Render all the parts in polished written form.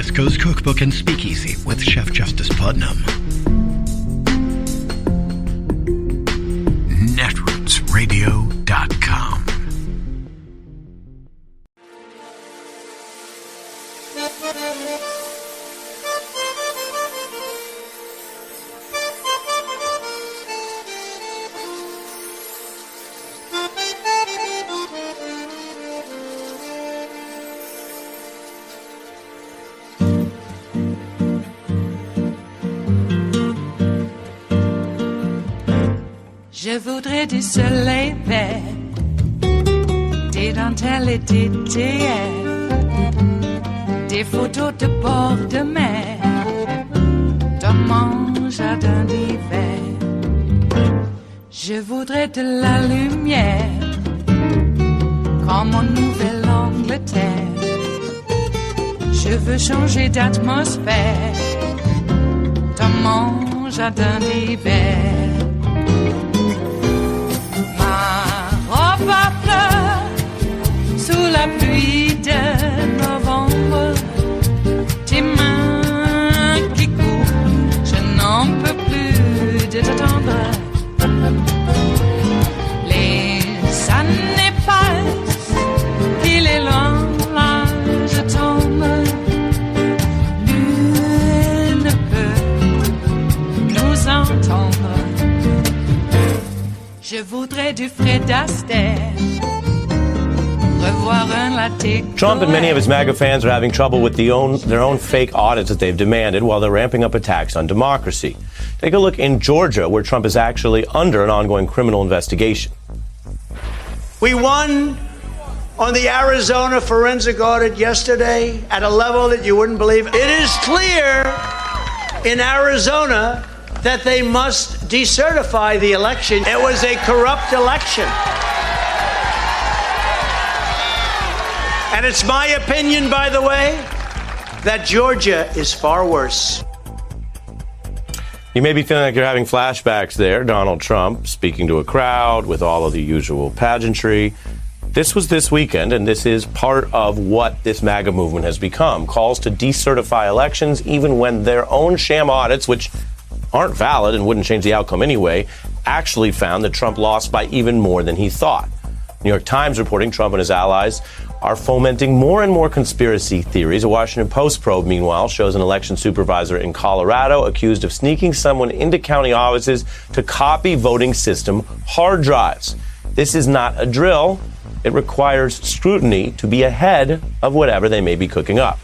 West Coast Cookbook and Speakeasy with Chef Justice Putnam. Netrootsradio.com. Je voudrais du soleil vert, des dentelles et des théières, des photos de bord de mer, dans mon jardin d'hiver. Je voudrais de la lumière, comme en Nouvelle-Angleterre. Je veux changer d'atmosphère, dans mon jardin d'hiver. Ma fleur sous la pluie de novembre, tes mains qui courent, je n'en peux plus de t'attendre. Les années passent, il est loin, là je tombe. Nul ne peut nous entendre. Je voudrais du Fred Astaire. Trump and many of his MAGA fans are having trouble with their own fake audits that they've demanded while they're ramping up attacks on democracy. Take a look in Georgia, where Trump is actually under an ongoing criminal investigation. We won on the Arizona forensic audit yesterday at a level that you wouldn't believe. It is clear in Arizona that they must decertify the election. It was a corrupt election. And it's my opinion, by the way, that Georgia is far worse. You may be feeling like you're having flashbacks there. Donald Trump speaking to a crowd with all of the usual pageantry. This was this weekend, and this is part of what this MAGA movement has become. Calls to decertify elections, even when their own sham audits, which aren't valid and wouldn't change the outcome anyway, actually found that Trump lost by even more than he thought. New York Times reporting Trump and his allies are fomenting more and more conspiracy theories. A Washington Post probe, meanwhile, shows an election supervisor in Colorado accused of sneaking someone into county offices to copy voting system hard drives. This is not a drill. It requires scrutiny to be ahead of whatever they may be cooking up.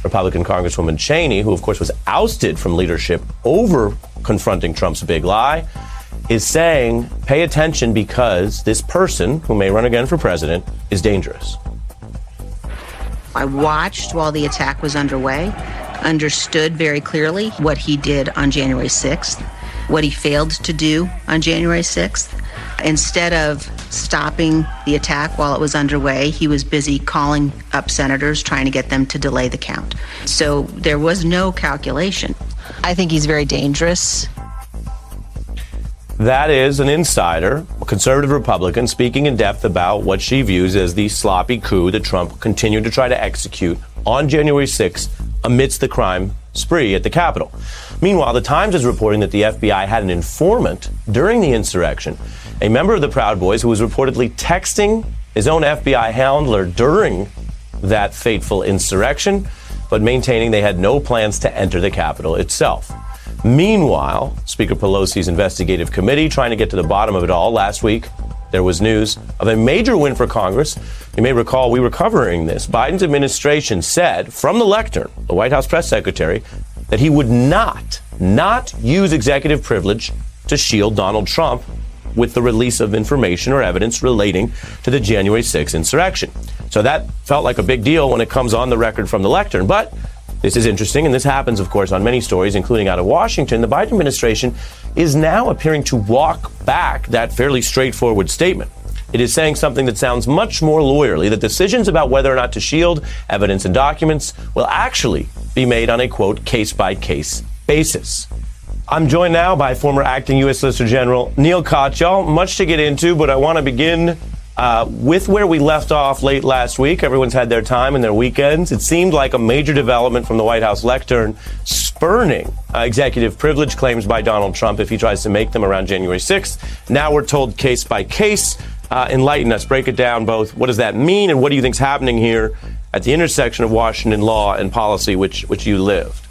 Republican Congresswoman Cheney, who of course was ousted from leadership over confronting Trump's big lie, is saying, pay attention because this person, who may run again for president, is dangerous. I watched while the attack was underway, understood very clearly what he did on January 6th, what he failed to do on January 6th. Instead of stopping the attack while it was underway, he was busy calling up senators, trying to get them to delay the count. So there was no calculation. I think he's very dangerous. That is an insider, a conservative Republican, speaking in depth about what she views as the sloppy coup that Trump continued to try to execute on January 6th amidst the crime spree at the Capitol. Meanwhile, the Times is reporting that the FBI had an informant during the insurrection, a member of the Proud Boys who was reportedly texting his own FBI handler during that fateful insurrection, but maintaining they had no plans to enter the Capitol itself. Meanwhile, Speaker Pelosi's investigative committee trying to get to the bottom of it all. Last week, there was news of a major win for Congress. You may recall we were covering this. Biden's administration said from the lectern, the White House press secretary, that he would not use executive privilege to shield Donald Trump with the release of information or evidence relating to the January 6th insurrection. So that felt like a big deal when it comes on the record from the lectern. But this is interesting, and this happens, of course, on many stories, including out of Washington. The Biden administration is now appearing to walk back that fairly straightforward statement. It is saying something that sounds much more lawyerly, that decisions about whether or not to shield evidence and documents will actually be made on a, quote, case-by-case basis. I'm joined now by former acting U.S. Solicitor General Neil Katyal. Much to get into, but I want to begin With where we left off late last week, everyone's had their time and their weekends. It seemed like a major development from the White House lectern spurning executive privilege claims by Donald Trump if he tries to make them around January 6th. Now we're told case by case. Enlighten us. Break it down both. What does that mean, and what do you think is happening here at the intersection of Washington law and policy, which you lived?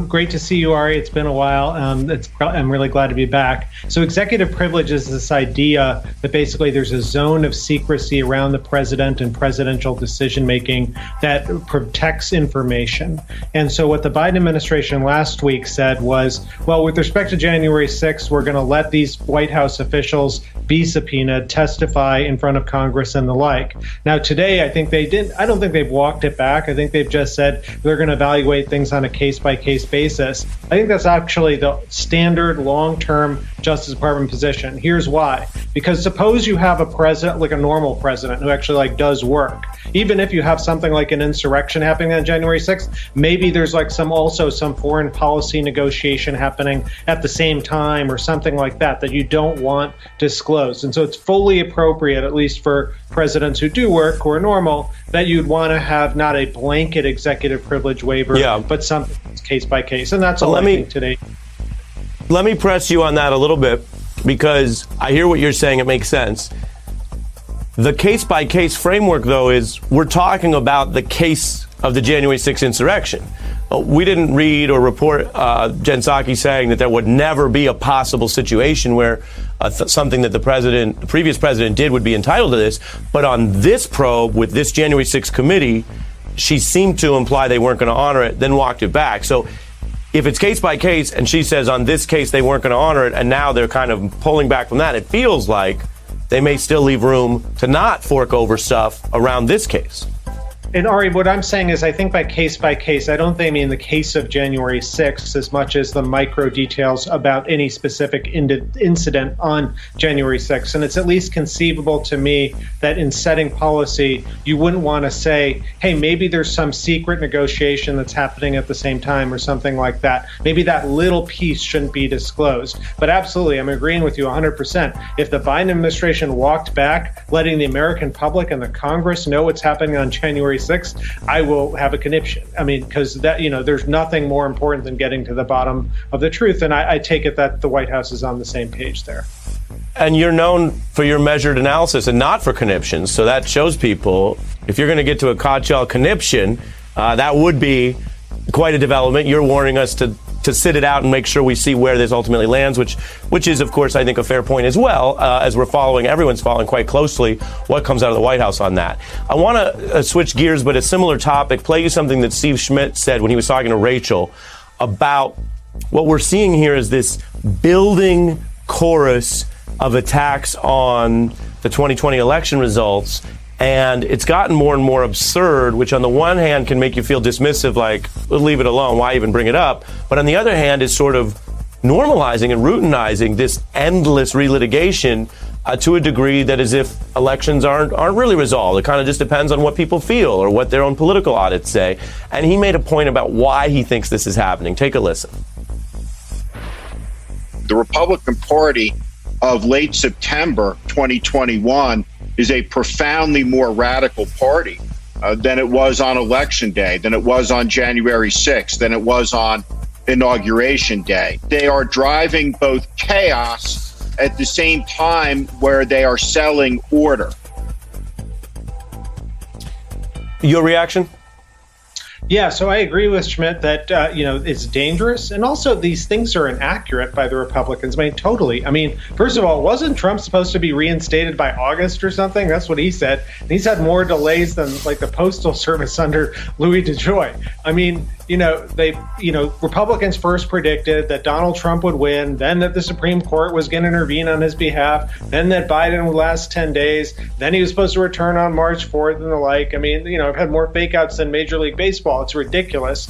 Great to see you, Ari. It's been a while. I'm really glad to be back. So executive privilege is this idea that basically there's a zone of secrecy around the president and presidential decision-making that protects information. And so what the Biden administration last week said was, well, with respect to January 6th, we're going to let these White House officials be subpoenaed, testify in front of Congress and the like. Now, today, I don't think they've walked it back. I think they've just said they're going to evaluate things on a case-by-case basis. I think that's actually the standard long-term Justice Department position. Here's why. Because suppose you have a president, like a normal president, who actually does work. Even if you have something like an insurrection happening on January 6th, maybe there's some foreign policy negotiation happening at the same time or something like that you don't want disclosed. And so it's fully appropriate, at least for presidents who do work, who are normal, that you'd want to have not a blanket executive privilege waiver, but something that's case by case. And that's all I think today. Let me press you on that a little bit, because I hear what you're saying. It makes sense. The case-by-case framework, though, is we're talking about the case of the January 6th insurrection. We didn't read or report Jen Psaki saying that there would never be a possible situation where something that the previous president did would be entitled to this. But on this probe with this January 6th committee, she seemed to imply they weren't going to honor it, then walked it back. So if it's case by case and she says on this case they weren't going to honor it, and now they're kind of pulling back from that, it feels like they may still leave room to not fork over stuff around this case. And Ari, what I'm saying is I think by case, I don't think I mean the case of January 6th as much as the micro details about any specific incident on January 6th. And it's at least conceivable to me that in setting policy, you wouldn't want to say, hey, maybe there's some secret negotiation that's happening at the same time or something like that. Maybe that little piece shouldn't be disclosed. But absolutely, I'm agreeing with you 100%. If the Biden administration walked back, letting the American public and the Congress know what's happening on January 6th, I will have a conniption. I mean, because that, there's nothing more important than getting to the bottom of the truth. And I take it that the White House is on the same page there. And you're known for your measured analysis and not for conniptions. So that shows people, if you're going to get to a codshell conniption, that would be quite a development. You're warning us to sit it out and make sure we see where this ultimately lands, which is, of course, I think a fair point as well, as everyone's following quite closely what comes out of the White House on that. I want to switch gears, but a similar topic, play you something that Steve Schmidt said when he was talking to Rachel about what we're seeing here is this building chorus of attacks on the 2020 election results. And it's gotten more and more absurd, which on the one hand can make you feel dismissive, like, leave it alone, why even bring it up? But on the other hand is sort of normalizing and routinizing this endless relitigation to a degree that as if elections aren't really resolved. It kind of just depends on what people feel or what their own political audits say. And he made a point about why he thinks this is happening. Take a listen. The Republican Party of late September 2021 is a profoundly more radical party than it was on Election Day, than it was on January 6th, than it was on Inauguration Day. They are driving both chaos at the same time where they are selling order. Your reaction? Yeah, so I agree with Schmidt that, it's dangerous. And also these things are inaccurate by the Republicans. I mean, totally. I mean, first of all, wasn't Trump supposed to be reinstated by August or something? That's what he said. And he's had more delays than the Postal Service under Louis DeJoy. I mean, Republicans first predicted that Donald Trump would win, then that the Supreme Court was going to intervene on his behalf, then that Biden would last 10 days, then he was supposed to return on March 4th and the like. I mean, I've had more fake outs than Major League Baseball. It's ridiculous.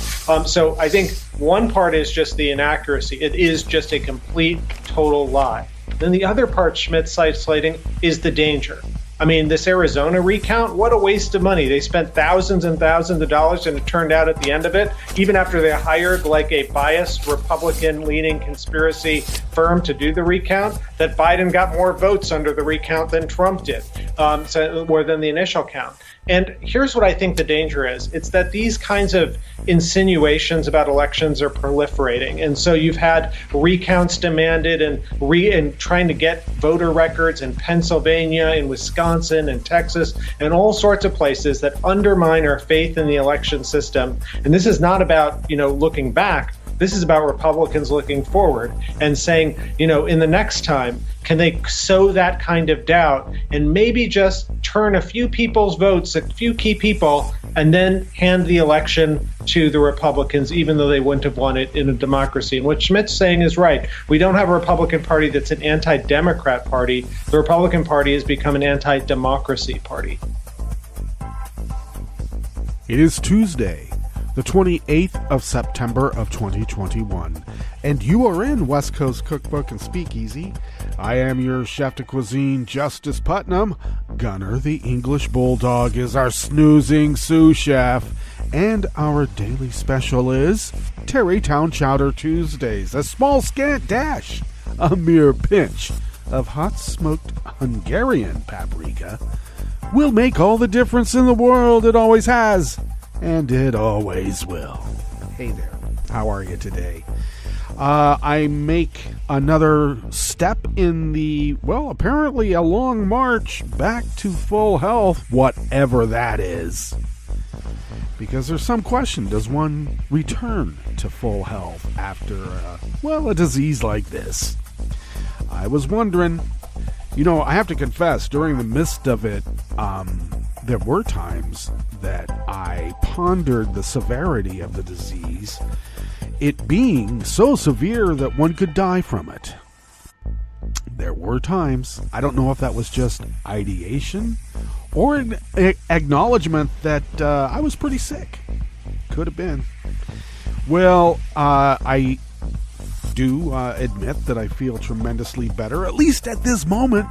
So I think one part is just the inaccuracy. It is just a complete, total lie. Then the other part Schmidt's citing is the danger. I mean, this Arizona recount, what a waste of money. They spent thousands and thousands of dollars, and it turned out at the end of it, even after they hired like a biased Republican-leaning conspiracy firm to do the recount, that Biden got more votes under the recount than Trump did, so more than the initial count. And here's what I think the danger is. It's that these kinds of insinuations about elections are proliferating. And so you've had recounts demanded and trying to get voter records in Pennsylvania, in Wisconsin, and Texas, and all sorts of places that undermine our faith in the election system. And this is not about, looking back. This is about Republicans looking forward and saying, in the next time, can they sow that kind of doubt and maybe just turn a few people's votes, a few key people, and then hand the election to the Republicans, even though they wouldn't have won it in a democracy. And what Schmidt's saying is right. We don't have a Republican Party that's an anti-democrat party. The Republican Party has become an anti-democracy party. It is Tuesday, the 28th of September of 2021, and you are in West Coast Cookbook and Speakeasy. I am your chef de cuisine, Justice Putnam. Gunner, the English Bulldog, is our snoozing sous chef, and our daily special is Tarrytown Chowder Tuesdays, a small scant dash, a mere pinch of hot smoked Hungarian paprika will make all the difference in the world. It always has. And it always will. Hey there. How are you today? I make another step in the, apparently a long march back to full health, whatever that is. Because there's some question, does one return to full health after, a disease like this? I was wondering, I have to confess, during the midst of it, there were times that I pondered the severity of the disease, it being so severe that one could die from it. There were times, I don't know if that was just ideation or an acknowledgement that I was pretty sick. Could have been. Well, I do admit that I feel tremendously better, at least at this moment.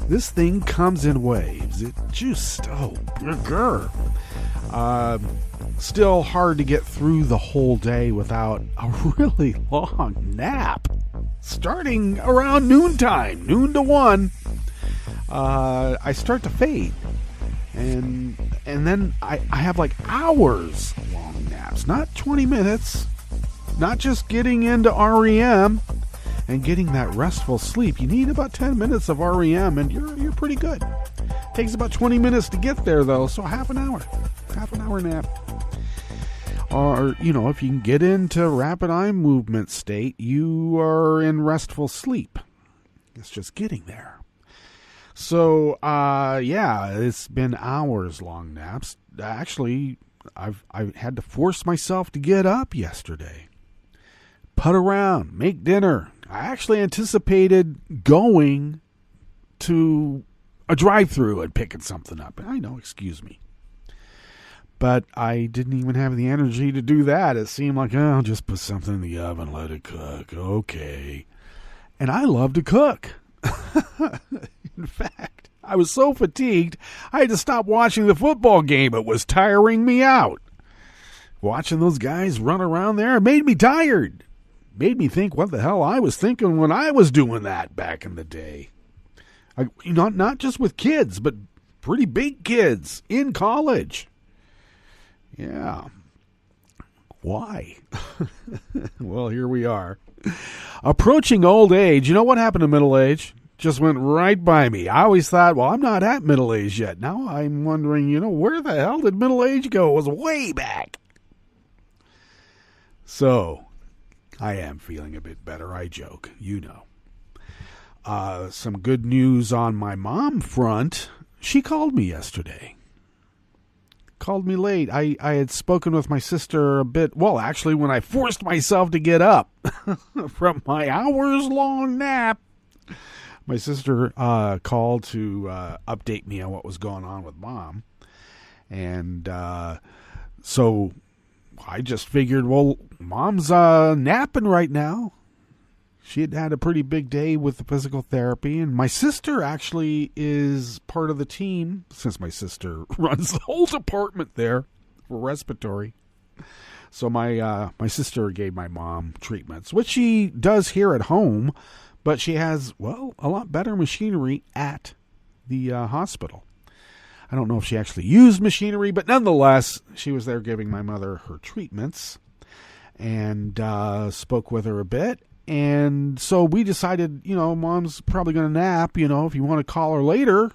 This thing comes in waves. It just, still hard to get through the whole day without a really long nap. Starting around noontime, noon to 1, I start to fade. And then I have like hours long naps, not 20 minutes, not just getting into REM and getting that restful sleep. You need about 10 minutes of REM and you're pretty good. Takes about 20 minutes to get there though, so half an hour nap. Or, if you can get into rapid eye movement state, you are in restful sleep. It's just getting there. So, it's been hours long naps. Actually, I had to force myself to get up yesterday. Put around, make dinner. I actually anticipated going to a drive-thru and picking something up. I know, excuse me. But I didn't even have the energy to do that. It seemed like, I'll just put something in the oven, let it cook. Okay. And I love to cook. In fact, I was so fatigued, I had to stop watching the football game. It was tiring me out. Watching those guys run around there, it made me tired. Made me think what the hell I was thinking when I was doing that back in the day. Not just with kids, but pretty big kids in college. Yeah. Why? Well, here we are. Approaching old age. You know what happened to middle age? Just went right by me. I always thought, I'm not at middle age yet. Now I'm wondering, where the hell did middle age go? It was way back. So, I am feeling a bit better, I joke, Some good news on my mom front. She called me yesterday. Called me late. I had spoken with my sister a bit, actually when I forced myself to get up from my hours-long nap. My sister called to update me on what was going on with Mom. And so I just figured, Mom's napping right now. She had had a pretty big day with the physical therapy, and my sister actually is part of the team, since my sister runs the whole department there for respiratory. So my sister gave my mom treatments, which she does here at home, but she has, well, a lot better machinery at the hospital. I don't know if she actually used machinery, but nonetheless, she was there giving my mother her treatments, and spoke with her a bit. And so we decided, Mom's probably going to nap, if you want to call her later,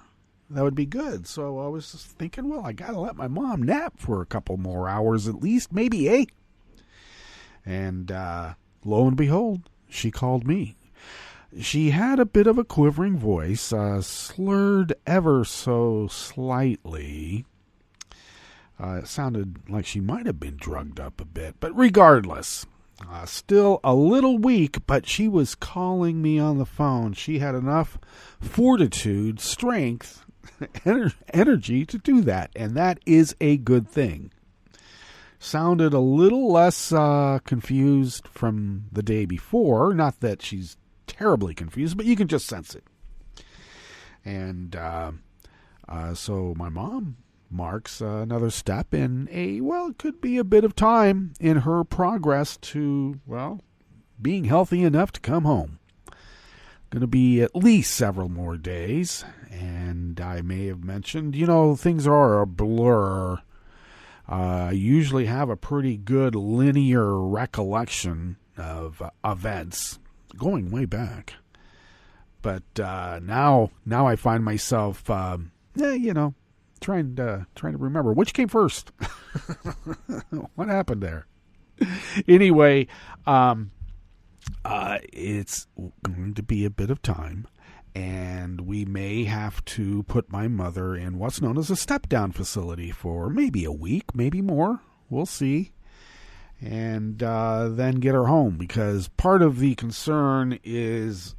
that would be good. So I was just thinking, well, I got to let my mom nap for a couple more hours at least, maybe 8. And lo and behold, she called me. She had a bit of a quivering voice, slurred ever so slightly. It sounded like she might have been drugged up a bit, but regardless, still a little weak, but she was calling me on the phone. She had enough fortitude, strength, energy to do that, and that is a good thing. Sounded a little less confused from the day before. Not that she's terribly confused, but you can just sense it. And so my mom marks another step in it could be a bit of time in her progress to, being healthy enough to come home. Going to be at least several more days, and I may have mentioned, things are a blur. I usually have a pretty good linear recollection of events going way back. But now I find myself, trying to remember which came first. What happened there? Anyway, it's going to be a bit of time, and we may have to put my mother in what's known as a step-down facility for maybe a week, maybe more. We'll see. And then get her home, because part of the concern is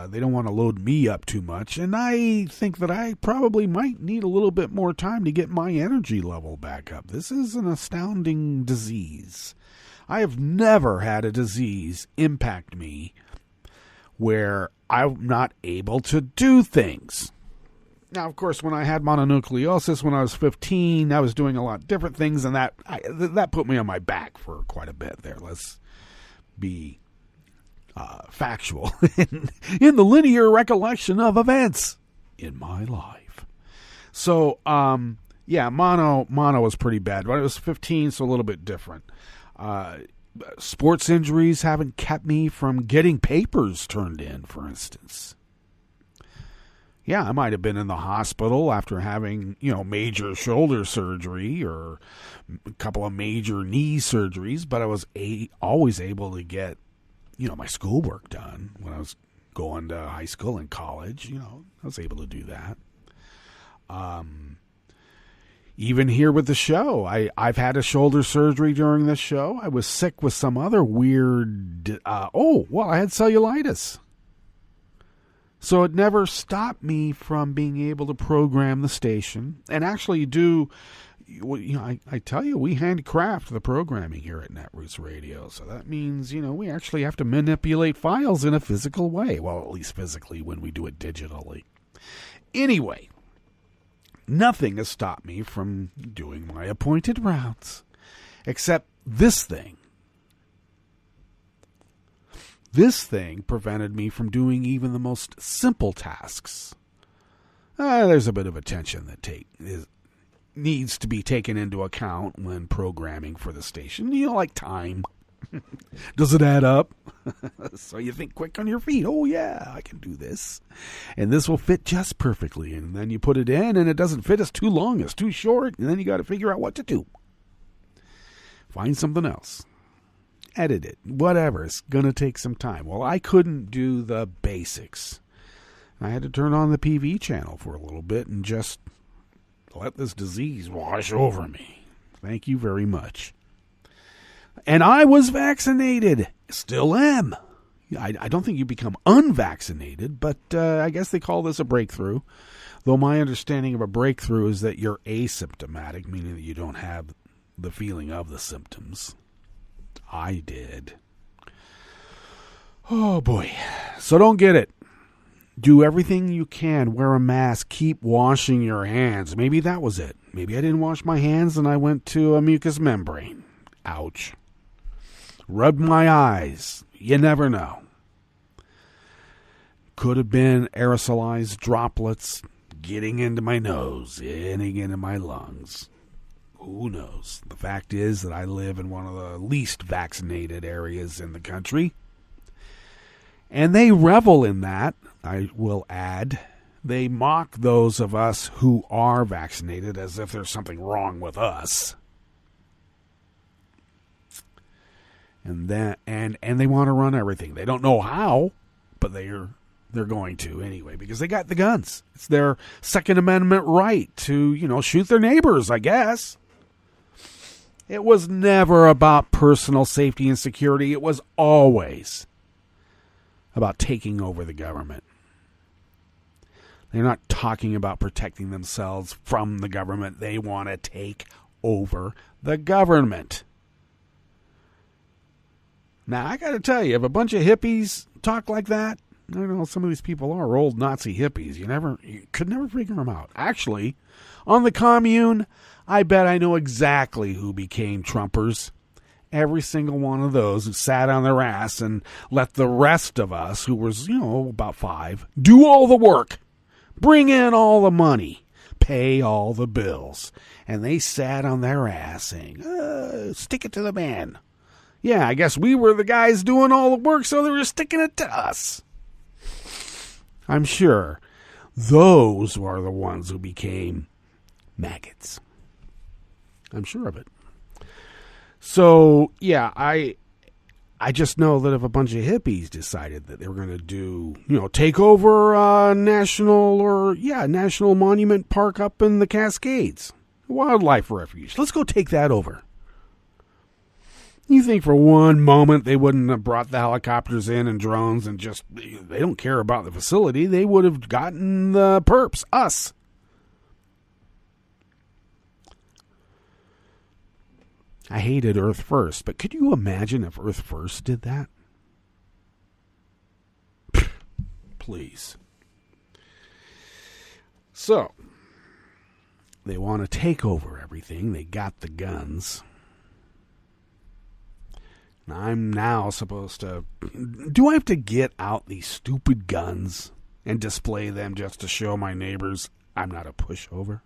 they don't want to load me up too much, and I think that I probably might need a little bit more time to get my energy level back up. This is an astounding disease. I have never had a disease impact me where I'm not able to do things. Now, of course, when I had mononucleosis when I was 15, I was doing a lot of different things, and that put me on my back for quite a bit there. Let's be factual in the linear recollection of events in my life. So, mono was pretty bad. But I was 15, so a little bit different. Sports injuries haven't kept me from getting papers turned in, for instance. Yeah, I might have been in the hospital after having, major shoulder surgery or a couple of major knee surgeries, but I was always able to get, my schoolwork done when I was going to high school and college. I was able to do that. Even here with the show, I've had a shoulder surgery during this show. I was sick with some other weird, I had cellulitis. So it never stopped me from being able to program the station and actually do, I tell you, we handcraft the programming here at Netroots Radio. So that means, we actually have to manipulate files in a physical way. Well, at least physically when we do it digitally. Anyway, nothing has stopped me from doing my appointed routes except this thing. This thing prevented me from doing even the most simple tasks. There's a bit of attention that needs to be taken into account when programming for the station. Like time. Does it add up? So you think quick on your feet. Oh, yeah, I can do this. And this will fit just perfectly. And then you put it in, and it doesn't fit. It's too long. It's too short. And then you got to figure out what to do. Find something else. Edit it. Whatever. It's going to take some time. Well, I couldn't do the basics. I had to turn on the PV channel for a little bit and just let this disease wash over me. Thank you very much. And I was vaccinated. Still am. I don't think you become unvaccinated, but I guess they call this a breakthrough. Though my understanding of a breakthrough is that you're asymptomatic, meaning that you don't have the feeling of the symptoms. I did. Oh, boy. So don't get it. Do everything you can. Wear a mask. Keep washing your hands. Maybe that was it. Maybe I didn't wash my hands and I went to a mucous membrane. Ouch. Rubbed my eyes. You never know. Could have been aerosolized droplets getting into my nose, getting into my lungs. Who knows? The fact is that I live in one of the least vaccinated areas in the country. And they revel in that, I will add. They mock those of us who are vaccinated as if there's something wrong with us. And they want to run everything. They don't know how, but they're going to anyway, because they got the guns. It's their Second Amendment right to, shoot their neighbors, I guess. It was never about personal safety and security. It was always about taking over the government. They're not talking about protecting themselves from the government. They want to take over the government. Now, I got to tell you, if a bunch of hippies talk like that, I don't know, some of these people are old Nazi hippies. You could never figure them out. Actually, on the commune, I bet I know exactly who became Trumpers. Every single one of those who sat on their ass and let the rest of us, who was, about 5, do all the work, bring in all the money, pay all the bills. And they sat on their ass saying, stick it to the man. Yeah, I guess we were the guys doing all the work, so they were sticking it to us. I'm sure those were the ones who became maggots. I'm sure of it. So, yeah, I just know that if a bunch of hippies decided that they were going to do, take over a national monument park up in the Cascades, a wildlife refuge. Let's go take that over. You think for one moment they wouldn't have brought the helicopters in and drones and just, they don't care about the facility. They would have gotten the perps, us. I hated Earth First, but could you imagine if Earth First did that? Please. So, they want to take over everything. They got the guns. I'm now supposed to... Do I have to get out these stupid guns and display them just to show my neighbors I'm not a pushover?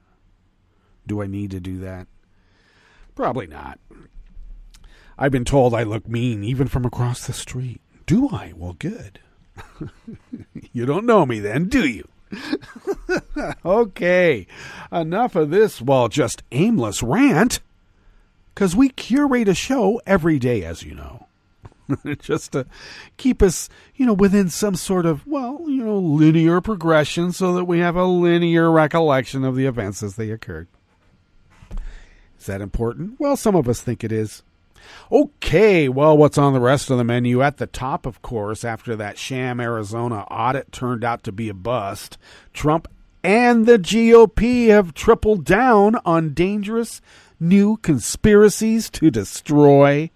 Do I need to do that? Probably not. I've been told I look mean even from across the street. Do I? Well, good. You don't know me then, do you? Okay. Enough of this, just aimless rant. Because we curate a show every day, as you know. Just to keep us, within some sort of, linear progression so that we have a linear recollection of the events as they occurred. Is that important? Well, some of us think it is. Okay, what's on the rest of the menu? At the top, of course, after that sham Arizona audit turned out to be a bust, Trump and the GOP have tripled down on dangerous new conspiracies to destroy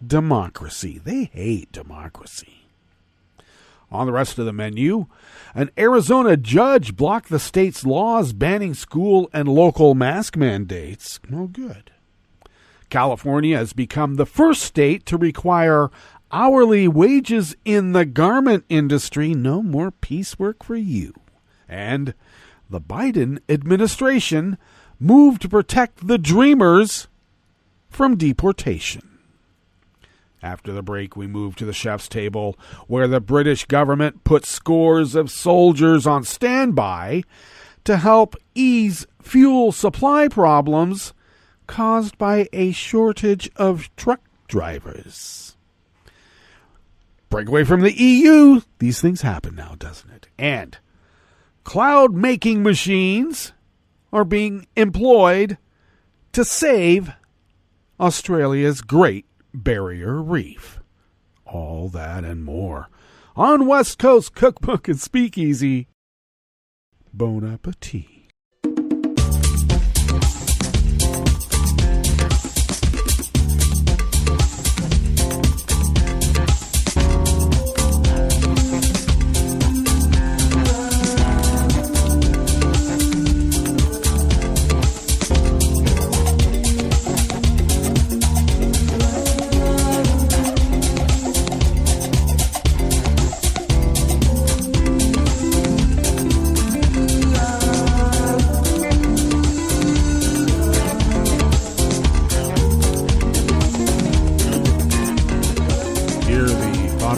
democracy. They hate democracy. On the rest of the menu, an Arizona judge blocked the state's laws banning school and local mask mandates. No good. California has become the first state to require hourly wages in the garment industry. No more piecework for you. And the Biden administration moved to protect the Dreamers from deportation. After the break, we move to the chef's table, where the British government put scores of soldiers on standby to help ease fuel supply problems caused by a shortage of truck drivers. Break away from the EU. These things happen now, doesn't it? And cloud-making machines are being employed to save Australia's Great Barrier Reef. All that and more on West Coast Cookbook and Speakeasy. Bon appetit.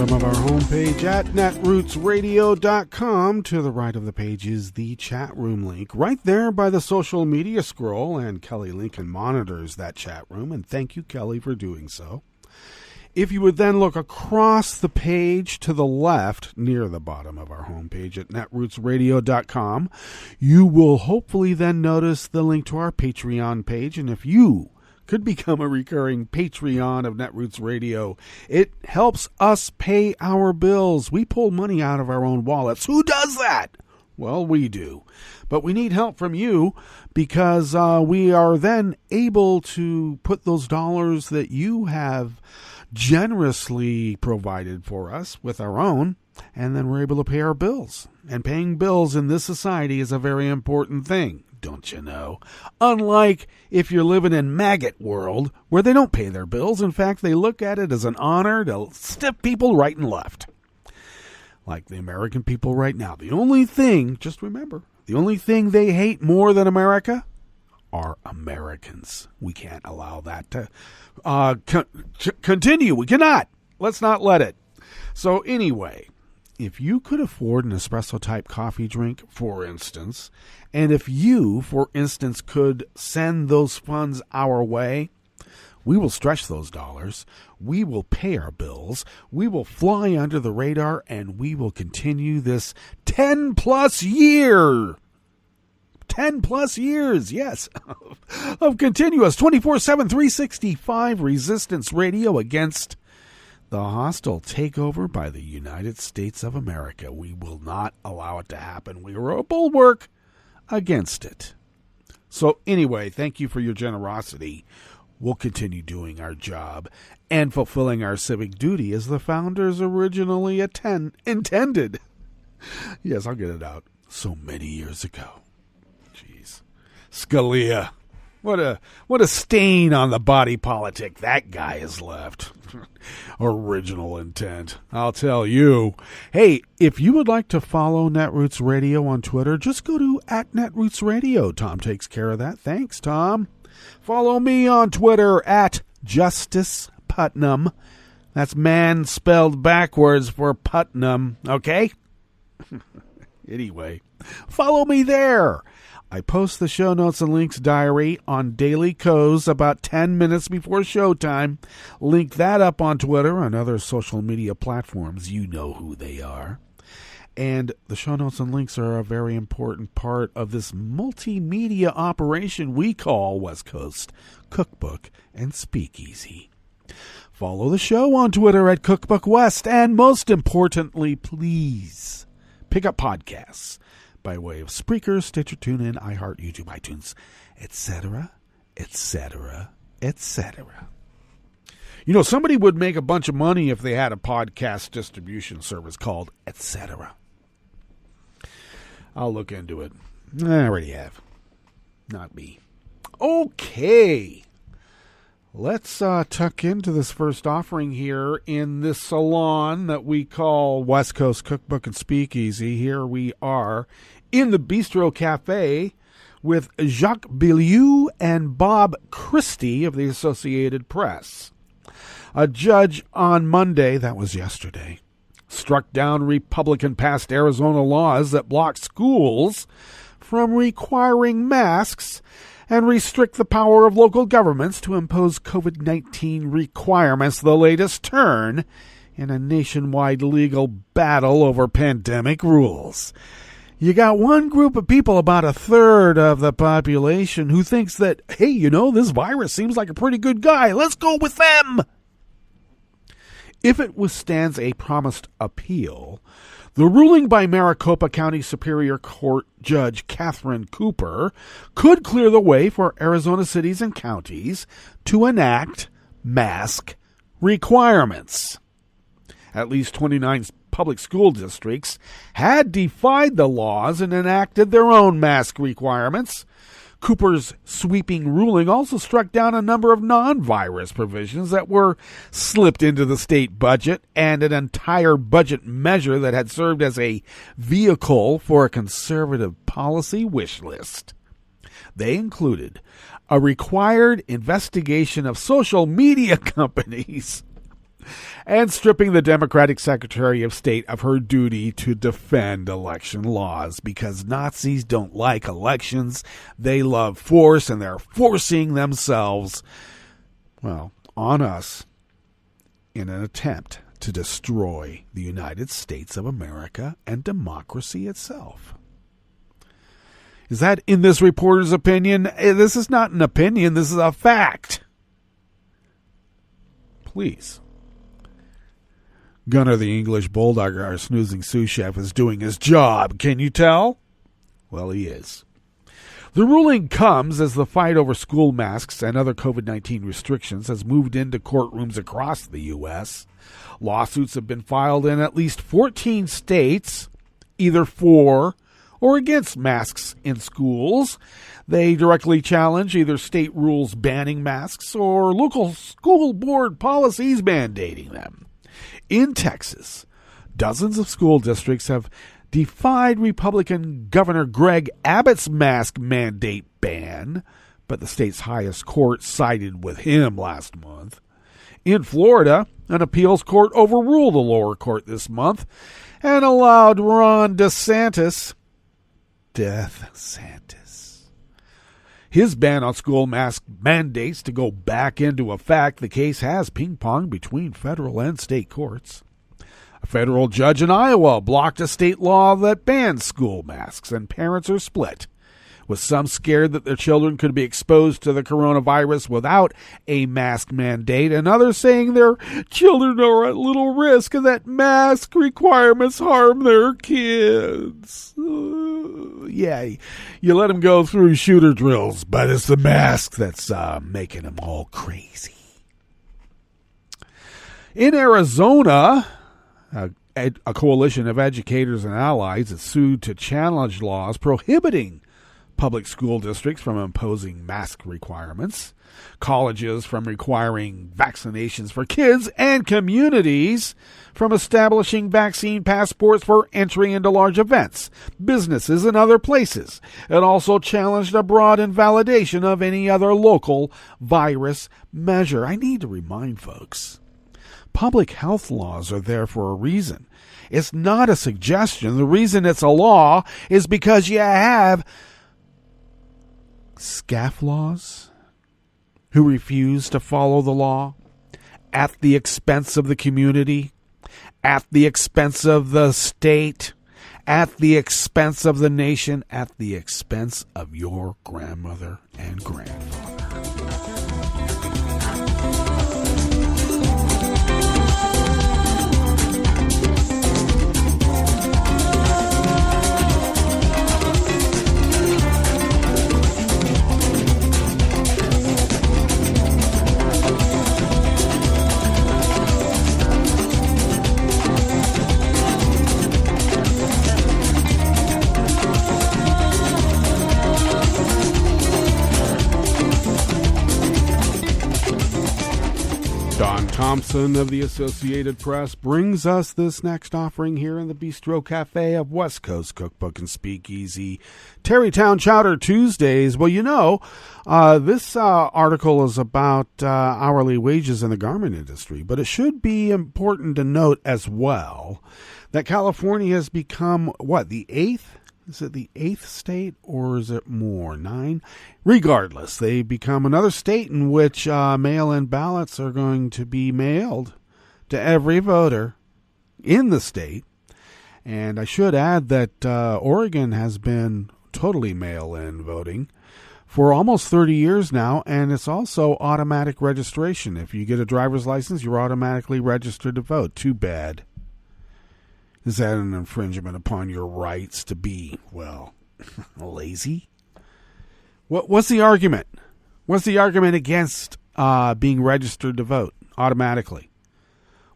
bottom of our homepage at netrootsradio.com. To the right of the page is the chat room link. Right there by the social media scroll, and Kelly Lincoln monitors that chat room, and thank you, Kelly, for doing so. If you would then look across the page to the left, near the bottom of our homepage at netrootsradio.com, you will hopefully then notice the link to our Patreon page, and if you could become a recurring Patreon of Netroots Radio, it helps us pay our bills. We pull money out of our own wallets. Who does that? Well, we do. But we need help from you, because we are then able to put those dollars that you have generously provided for us with our own, and then we're able to pay our bills. And paying bills in this society is a very important thing, don't you know? Unlike if you're living in maggot world, where they don't pay their bills. In fact, they look at it as an honor to stiff people right and left. Like the American people right now. The only thing, just remember, the only thing they hate more than America are Americans. We can't allow that to continue. We cannot. Let's not let it. So anyway, if you could afford an espresso-type coffee drink, for instance, and if you, for instance, could send those funds our way, we will stretch those dollars, we will pay our bills, we will fly under the radar, and we will continue this 10-plus years, yes, of continuous 24/7, 365 resistance radio against the hostile takeover by the United States of America. We will not allow it to happen. We are a bulwark against it. So anyway, thank you for your generosity. We'll continue doing our job and fulfilling our civic duty as the founders originally intended. Yes, I'll get it out. So many years ago. Jeez. Scalia. What a stain on the body politic that guy has left. Original intent, I'll tell you. Hey, if you would like to follow Netroots Radio on Twitter, just go to @NetrootsRadio. Tom takes care of that. Thanks, Tom. Follow me on Twitter @Justice Putnam. That's man spelled backwards for Putnam, okay? Anyway, follow me there. I post the show notes and links diary on Daily Co's about 10 minutes before showtime. Link that up on Twitter and other social media platforms. You know who they are. And the show notes and links are a very important part of this multimedia operation we call West Coast Cookbook and Speakeasy. Follow the show on Twitter @Cookbook West. And most importantly, please pick up podcasts by way of Spreaker, Stitcher, TuneIn, iHeart, YouTube, iTunes, etc., etc., etc. You know, somebody would make a bunch of money if they had a podcast distribution service called etc. I'll look into it. I already have. Not me. Okay. Let's tuck into this first offering here in this salon that we call West Coast Cookbook and Speakeasy. Here we are in the Bistro Cafe with Jacques Beaulieu and Bob Christie of the Associated Press. A judge on Monday, that was yesterday, struck down Republican-passed Arizona laws that block schools from requiring masks and restrict the power of local governments to impose COVID-19 requirements, the latest turn in a nationwide legal battle over pandemic rules. You got one group of people, about a third of the population, who thinks that, hey, you know, this virus seems like a pretty good guy. Let's go with them. If it withstands a promised appeal, the ruling by Maricopa County Superior Court Judge Catherine Cooper could clear the way for Arizona cities and counties to enact mask requirements. At least 29 public school districts had defied the laws and enacted their own mask requirements. Cooper's sweeping ruling also struck down a number of non-virus provisions that were slipped into the state budget and an entire budget measure that had served as a vehicle for a conservative policy wish list. They included a required investigation of social media companies and stripping the Democratic Secretary of State of her duty to defend election laws, because Nazis don't like elections. They love force, and they're forcing themselves, well, on us in an attempt to destroy the United States of America and democracy itself. Is that in this reporter's opinion? This is not an opinion. This is a fact. Please. Gunnar the English Bulldog, our snoozing sous chef, is doing his job. Can you tell? Well, he is. The ruling comes as the fight over school masks and other COVID-19 restrictions has moved into courtrooms across the U.S. Lawsuits have been filed in at least 14 states, either for or against masks in schools. They directly challenge either state rules banning masks or local school board policies mandating them. In Texas, dozens of school districts have defied Republican Governor Greg Abbott's mask mandate ban, but the state's highest court sided with him last month. In Florida, an appeals court overruled the lower court this month and allowed Ron DeSantis, his ban on school mask mandates to go back into effect. The case has ping-ponged between federal and state courts. A federal judge in Iowa blocked a state law that bans school masks, and parents are split, with some scared that their children could be exposed to the coronavirus without a mask mandate, and others saying their children are at little risk and that mask requirements harm their kids. Yeah, you let them go through shooter drills, but it's the mask that's making them all crazy. In Arizona, a coalition of educators and allies is sued to challenge laws prohibiting public school districts from imposing mask requirements, colleges from requiring vaccinations for kids, and communities from establishing vaccine passports for entry into large events, businesses, and other places. It also challenged a broad invalidation of any other local virus measure. I need to remind folks, public health laws are there for a reason. It's not a suggestion. The reason it's a law is because you have scofflaws who refuse to follow the law at the expense of the community, at the expense of the state, at the expense of the nation, at the expense of your grandmother and grandfather. Thompson of the Associated Press brings us this next offering here in the Bistro Cafe of West Coast Cookbook and Speakeasy. Tarrytown Chowder Tuesdays. Well, you know, this article is about hourly wages in the garment industry, but it should be important to note as well that California has become, the 8th? Is it the 8th state, or is it more? 9? Regardless, they become another state in which mail-in ballots are going to be mailed to every voter in the state. And I should add that Oregon has been totally mail-in voting for almost 30 years now, and it's also automatic registration. If you get a driver's license, you're automatically registered to vote. Too bad. Is that an infringement upon your rights to be, lazy? What's the argument? What's the argument against being registered to vote automatically?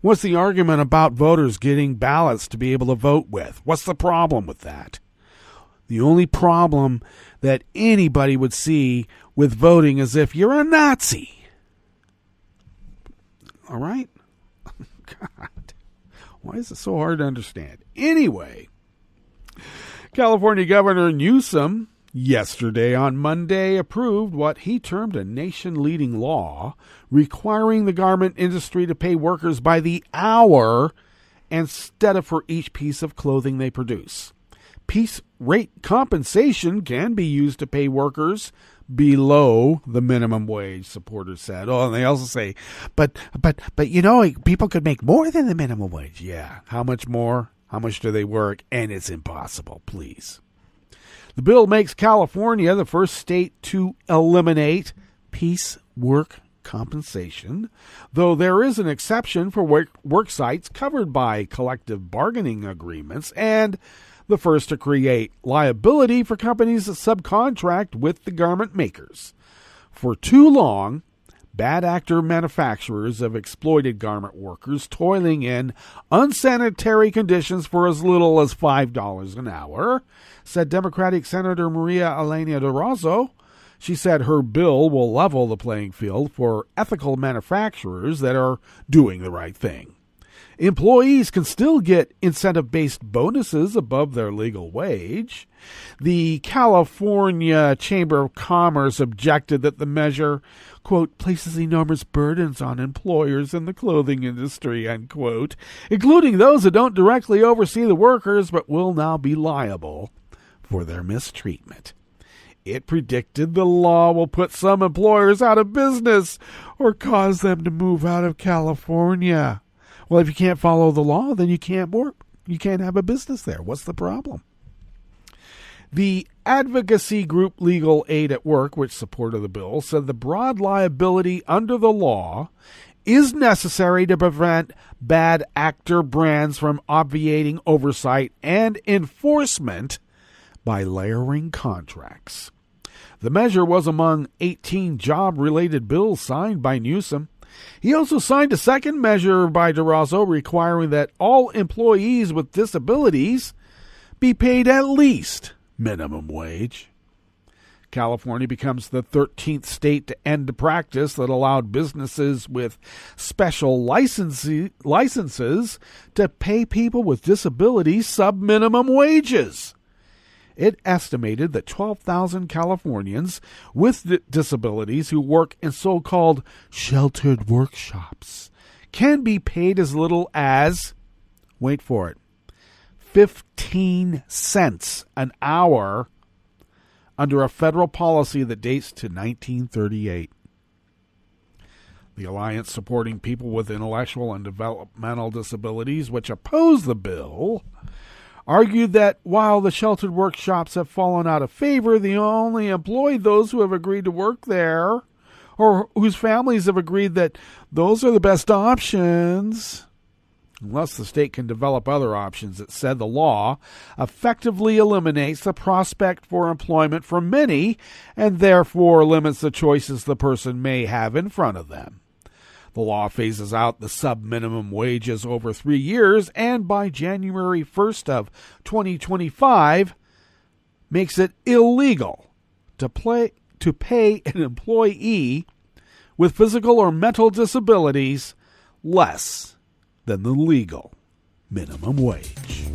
What's the argument about voters getting ballots to be able to vote with? What's the problem with that? The only problem that anybody would see with voting is if you're a Nazi. All right? God. Why is it so hard to understand? Anyway, California Governor Newsom yesterday on Monday approved what he termed a nation-leading law requiring the garment industry to pay workers by the hour instead of for each piece of clothing they produce. Piece rate compensation can be used to pay workers below the minimum wage, supporters said. Oh, and they also say, but people could make more than the minimum wage. Yeah. How much more? How much do they work? And it's impossible, please. The bill makes California the first state to eliminate piece work compensation, though there is an exception for work sites covered by collective bargaining agreements, and the first to create liability for companies that subcontract with the garment makers. For too long, bad actor manufacturers have exploited garment workers, toiling in unsanitary conditions for as little as $5 an hour, said Democratic Senator Maria Elena Durazo. She said her bill will level the playing field for ethical manufacturers that are doing the right thing. Employees can still get incentive-based bonuses above their legal wage. The California Chamber of Commerce objected that the measure, quote, places enormous burdens on employers in the clothing industry, unquote, including those that don't directly oversee the workers but will now be liable for their mistreatment. It predicted the law will put some employers out of business or cause them to move out of California. Well, if you can't follow the law, then you can't work. You can't have a business there. What's the problem? The advocacy group Legal Aid at Work, which supported the bill, said the broad liability under the law is necessary to prevent bad actor brands from obviating oversight and enforcement by layering contracts. The measure was among 18 job-related bills signed by Newsom. He also signed a second measure by Durazo requiring that all employees with disabilities be paid at least minimum wage. California becomes the 13th state to end a practice that allowed businesses with special licenses to pay people with disabilities sub-minimum wages. It estimated that 12,000 Californians with disabilities who work in so-called sheltered workshops can be paid as little as, wait for it, 15 cents an hour under a federal policy that dates to 1938. The alliance supporting people with intellectual and developmental disabilities, which oppose the bill, argued that while the sheltered workshops have fallen out of favor, they only employ those who have agreed to work there or whose families have agreed that those are the best options. Unless the state can develop other options, it said the law effectively eliminates the prospect for employment for many and therefore limits the choices the person may have in front of them. The law phases out the sub-minimum wages over 3 years and by January 1st of 2025 makes it illegal to pay an employee with physical or mental disabilities less than the legal minimum wage.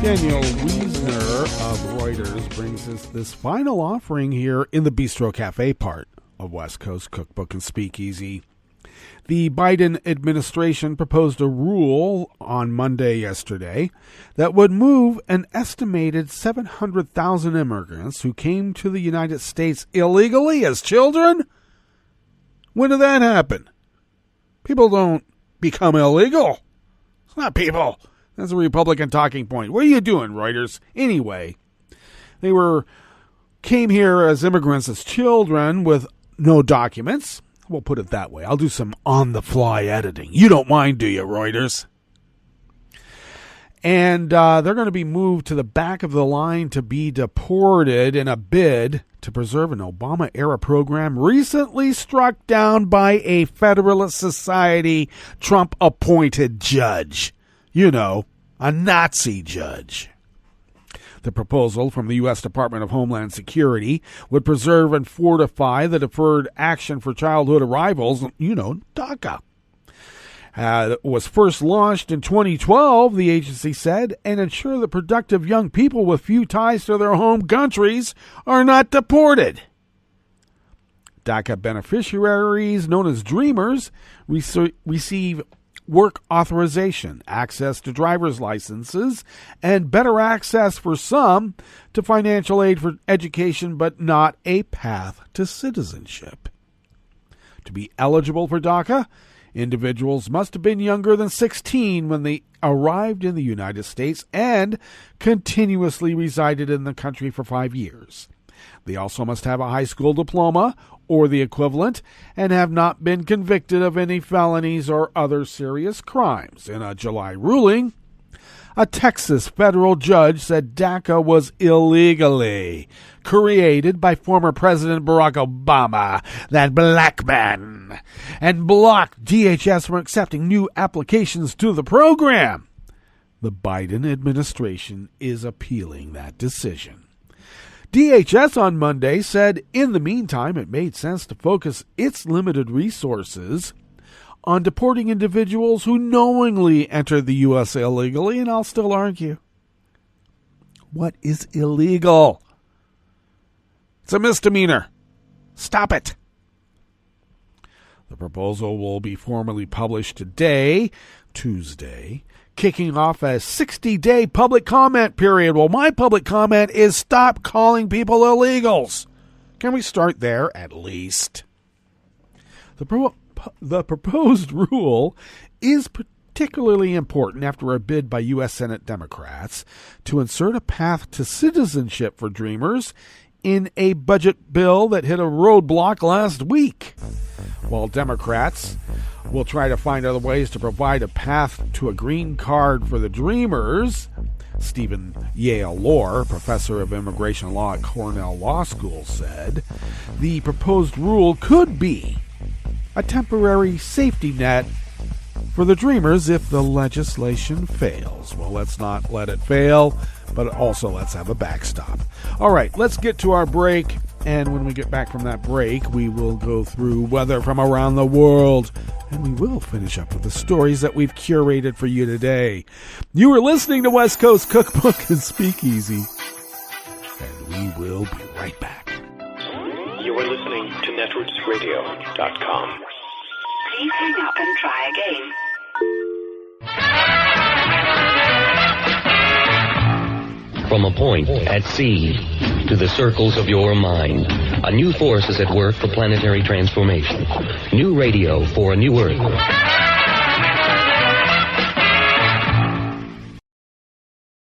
Daniel Wiesner of Reuters brings us this final offering here in the Bistro Cafe part of West Coast Cookbook and Speakeasy. The Biden administration proposed a rule on Monday yesterday that would move an estimated 700,000 immigrants who came to the United States illegally as children When did that happen? People don't become illegal. It's not people. That's a Republican talking point. What are you doing, Reuters? Anyway, they came here as immigrants, as children, with no documents. We'll put it that way. I'll do some on-the-fly editing. You don't mind, do you, Reuters? And they're going to be moved to the back of the line to be deported in a bid to preserve an Obama-era program recently struck down by a Federalist Society Trump-appointed judge. You know, a Nazi judge. The proposal from the U.S. Department of Homeland Security would preserve and fortify the Deferred Action for Childhood Arrivals, DACA. It was first launched in 2012, the agency said, and ensure that productive young people with few ties to their home countries are not deported. DACA beneficiaries, known as Dreamers, receive work authorization, access to driver's licenses, and better access for some to financial aid for education, but not a path to citizenship. To be eligible for DACA, individuals must have been younger than 16 when they arrived in the United States and continuously resided in the country for 5 years. They also must have a high school diploma or the equivalent and have not been convicted of any felonies or other serious crimes. In a July ruling, a Texas federal judge said DACA was illegally created by former President Barack Obama, that black man, and blocked DHS from accepting new applications to the program. The Biden administration is appealing that decision. DHS on Monday said in the meantime it made sense to focus its limited resources on deporting individuals who knowingly entered the U.S. illegally, and I'll still argue. What is illegal? It's a misdemeanor. Stop it. The proposal will be formally published today, Tuesday, kicking off a 60-day public comment period. Well, my public comment is stop calling people illegals. Can we start there at least? The proposed rule is particularly important after a bid by U.S. Senate Democrats to insert a path to citizenship for Dreamers in a budget bill that hit a roadblock last week. While Democrats will try to find other ways to provide a path to a green card for the Dreamers, Stephen Yale Lohr, professor of immigration law at Cornell Law School, said the proposed rule could be a temporary safety net for the Dreamers if the legislation fails. Well, let's not let it fail, but also let's have a backstop. All right, let's get to our break, and when we get back from that break, we will go through weather from around the world, and we will finish up with the stories that we've curated for you today. You are listening to West Coast Cookbook and Speakeasy, and we will be right back. You are listening to netrootsradio.com. Please hang up and try again. From a point at sea to the circles of your mind, a new force is at work for planetary transformation. New radio for a new Earth.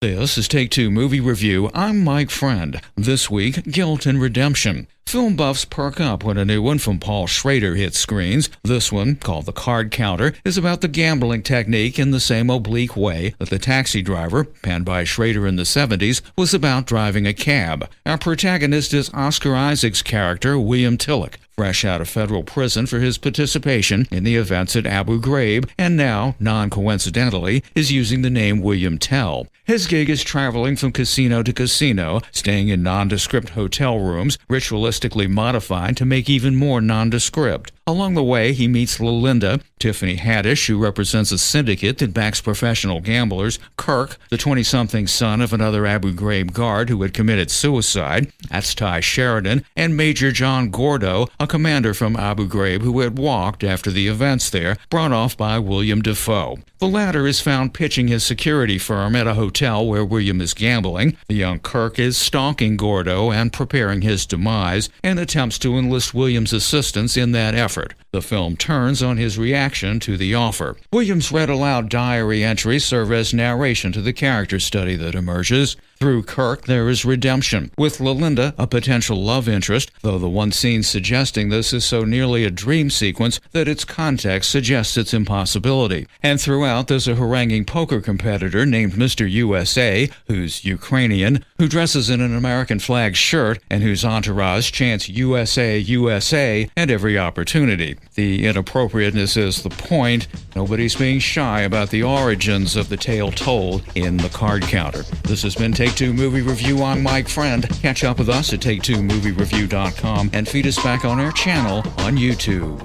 This is Take Two Movie Review. I'm Mike Friend. This week, Guilt and Redemption. Film buffs perk up when a new one from Paul Schrader hits screens. This one, called The Card Counter, is about the gambling technique in the same oblique way that The Taxi Driver, penned by Schrader in the 70s, was about driving a cab. Our protagonist is Oscar Isaac's character, William Tillich, fresh out of federal prison for his participation in the events at Abu Ghraib, and now, non-coincidentally, is using the name William Tell. His gig is traveling from casino to casino, staying in nondescript hotel rooms, ritualistically modified to make even more nondescript. Along the way, he meets Lalinda, Tiffany Haddish, who represents a syndicate that backs professional gamblers, Kirk, the 20-something son of another Abu Ghraib guard who had committed suicide, that's Ty Sheridan, and Major John Gordo, a commander from Abu Ghraib who had walked after the events there, brought off by William Dafoe. The latter is found pitching his security firm at a hotel where William is gambling. The young Kirk is stalking Gordo and preparing his demise, and attempts to enlist William's assistance in that effort. The The film turns on his reaction to the offer. Williams read aloud diary entries serve as narration to the character study that emerges. Through Kirk, there is redemption, with Lalinda a potential love interest, though the one scene suggesting this is so nearly a dream sequence that its context suggests its impossibility. And throughout, there's a haranguing poker competitor named Mr. USA, who's Ukrainian, who dresses in an American flag shirt and whose entourage chants USA, USA at every opportunity. The inappropriateness is the point. Nobody's being shy about the origins of the tale told in The Card Counter. This has been Take Two Movie Review. I'm Mike Friend. Catch up with us at take2moviereview.com and feed us back on our channel on YouTube.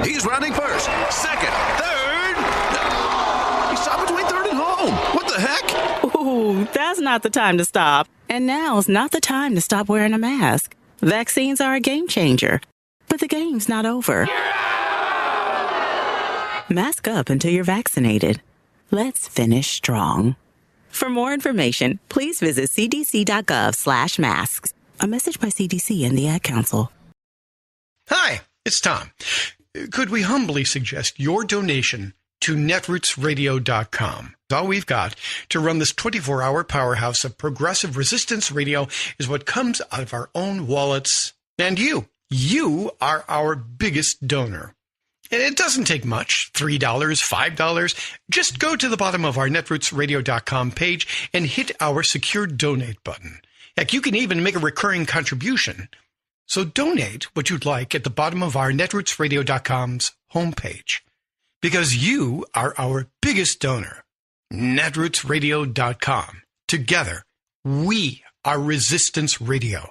He's running first, second, third. He stopped between third and home. What the heck? Ooh, that's not the time to stop. And now's not the time to stop wearing a mask. Vaccines are a game changer, but the game's not over. Mask up until you're vaccinated. Let's finish strong. For more information, please visit cdc.gov/masks. A message by CDC and the Ad Council. Hi, it's Tom. Could we humbly suggest your donation to netrootsradio.com? All we've got to run this 24-hour powerhouse of progressive resistance radio is what comes out of our own wallets. And you are our biggest donor. And it doesn't take much, $3, $5. Just go to the bottom of our netrootsradio.com page and hit our secure donate button. Heck, you can even make a recurring contribution. So donate what you'd like at the bottom of our netrootsradio.com's homepage. Because you are our biggest donor. netrootsradio.com. Together, we are Resistance Radio.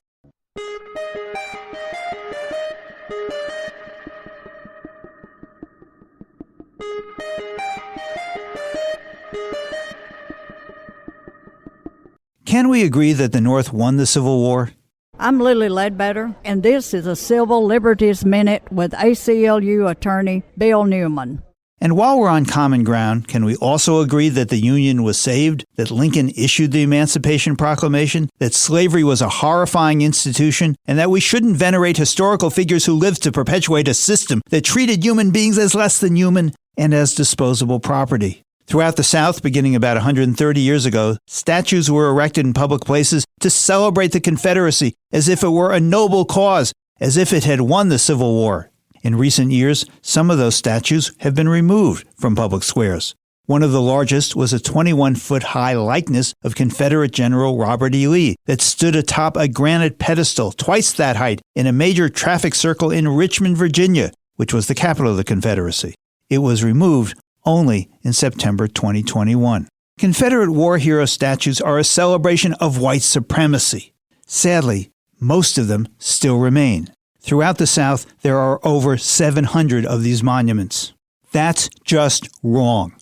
Can we agree that the North won the Civil War? I'm Lily Ledbetter, and this is a Civil Liberties Minute with ACLU attorney Bill Newman. And while we're on common ground, can we also agree that the Union was saved, that Lincoln issued the Emancipation Proclamation, that slavery was a horrifying institution, and that we shouldn't venerate historical figures who lived to perpetuate a system that treated human beings as less than human and as disposable property? Throughout the South, beginning about 130 years ago, statues were erected in public places to celebrate the Confederacy as if it were a noble cause, as if it had won the Civil War. In recent years, some of those statues have been removed from public squares. One of the largest was a 21-foot-high likeness of Confederate General Robert E. Lee that stood atop a granite pedestal twice that height in a major traffic circle in Richmond, Virginia, which was the capital of the Confederacy. It was removed only in September 2021. Confederate war hero statues are a celebration of white supremacy. Sadly, most of them still remain. Throughout the South, there are over 700 of these monuments. That's just wrong.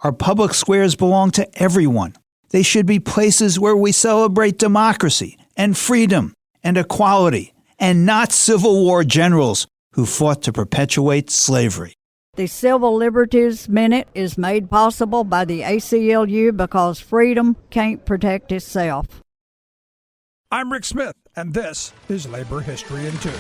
Our public squares belong to everyone. They should be places where we celebrate democracy and freedom and equality, and not Civil War generals who fought to perpetuate slavery. The Civil Liberties Minute is made possible by the ACLU because freedom can't protect itself. I'm Rick Smith, and this is Labor History in 2.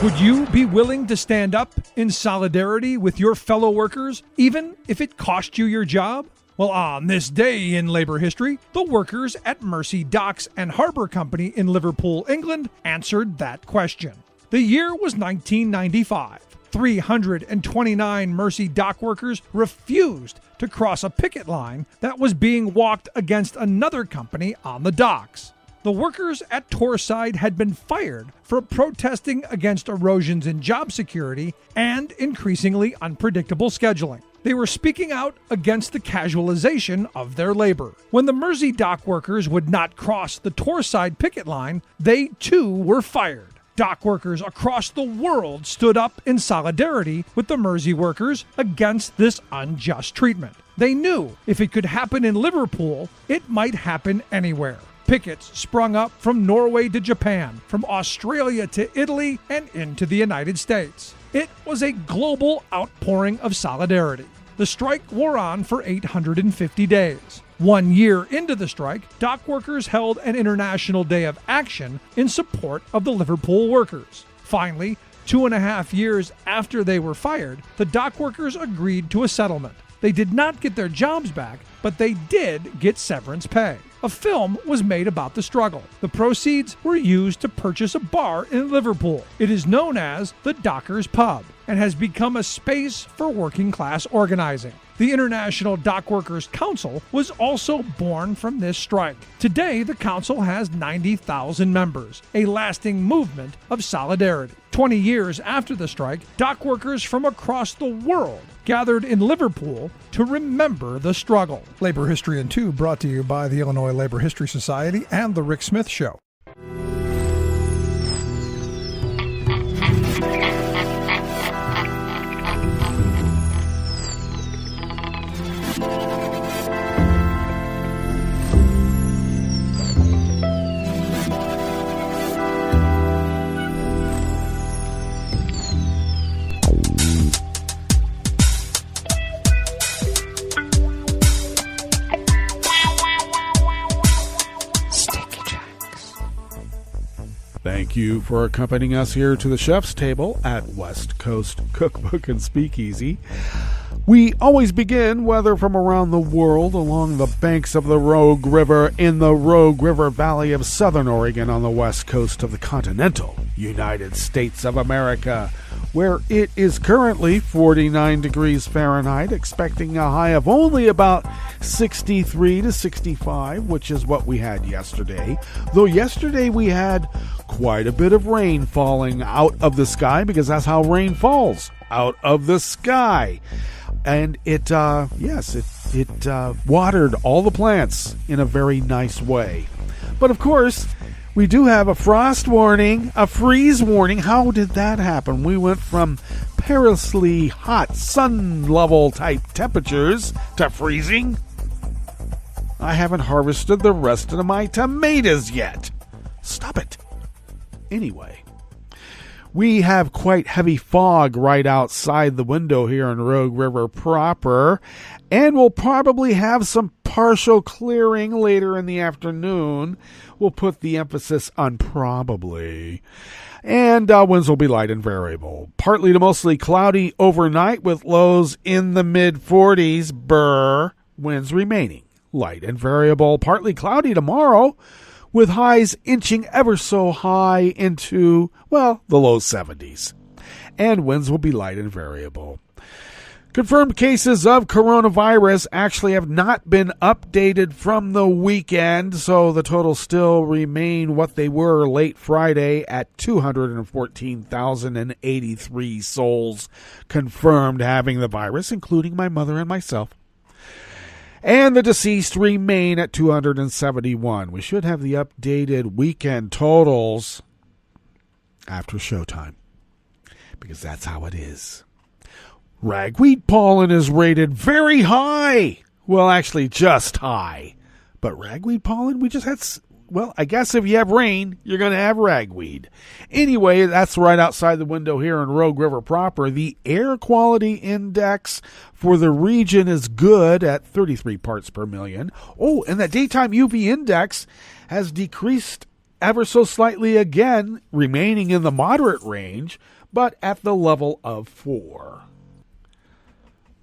Would you be willing to stand up in solidarity with your fellow workers, even if it cost you your job? Well, on this day in labor history, the workers at Mersey Docks and Harbour Company in Liverpool, England, answered that question. The year was 1995. 329 Mersey dock workers refused to cross a picket line that was being walked against another company on the docks. The workers at Torside had been fired for protesting against erosions in job security and increasingly unpredictable scheduling. They were speaking out against the casualization of their labor. When the Mersey dock workers would not cross the Torside picket line, they too were fired. Dock workers across the world stood up in solidarity with the Mersey workers against this unjust treatment. They knew if it could happen in Liverpool, it might happen anywhere. Pickets sprung up from Norway to Japan, from Australia to Italy, and into the United States. It was a global outpouring of solidarity. The strike wore on for 850 days. 1 year into the strike, dock workers held an international day of action in support of the Liverpool workers. Finally, 2.5 years after they were fired, the dock workers agreed to a settlement. They did not get their jobs back, but they did get severance pay. A film was made about the struggle. The proceeds were used to purchase a bar in Liverpool. It is known as the Dockers Pub and has become a space for working class organizing. The International Dock Workers Council was also born from this strike. Today, the council has 90,000 members, a lasting movement of solidarity. 20 years after the strike, dock workers from across the world gathered in Liverpool to remember the struggle. Labor History in 2 brought to you by the Illinois Labor History Society and The Rick Smith Show. Thank you for accompanying us here to the chef's table at West Coast Cookbook and Speakeasy. We always begin, whether from around the world, along the banks of the Rogue River in the Rogue River Valley of Southern Oregon on the west coast of the continental United States of America, where it is currently 49 degrees Fahrenheit, expecting a high of only about 63 to 65, which is what we had yesterday. Though yesterday we had quite a bit of rain falling out of the sky, because that's how rain falls, out of the sky. And it watered all the plants in a very nice way. But of course, we do have a frost warning, a freeze warning. How did that happen? We went from perilously hot sun level type temperatures to freezing. I haven't harvested the rest of my tomatoes yet. Stop it. Anyway, we have quite heavy fog right outside the window here in Rogue River proper, and we'll probably have some partial clearing later in the afternoon. We'll put the emphasis on probably. And winds will be light and variable. Partly to mostly cloudy overnight with lows in the mid-40s. Winds remaining light and variable. Partly cloudy tomorrow, with highs inching ever so high into, the low 70s. And winds will be light and variable. Confirmed cases of coronavirus actually have not been updated from the weekend, so the totals still remain what they were late Friday at 214,083 souls confirmed having the virus, including my mother and myself. And the deceased remain at 271. We should have the updated weekend totals after showtime, because that's how it is. Ragweed pollen is rated very high. Well, actually just high. But ragweed pollen, we just had... I guess if you have rain, you're going to have ragweed. Anyway, that's right outside the window here in Rogue River proper. The air quality index for the region is good at 33 parts per million. Oh, and the daytime UV index has decreased ever so slightly again, remaining in the moderate range, but at the level of 4.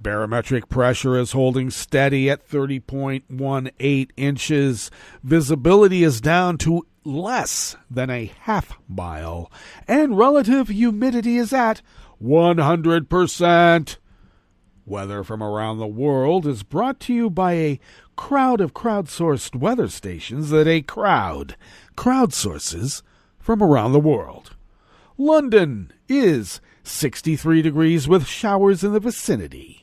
Barometric pressure is holding steady at 30.18 inches. Visibility is down to less than a half mile. And relative humidity is at 100%. Weather from around the world is brought to you by a crowd of crowdsourced weather stations that a crowd crowdsources from around the world. London is 63 degrees with showers in the vicinity.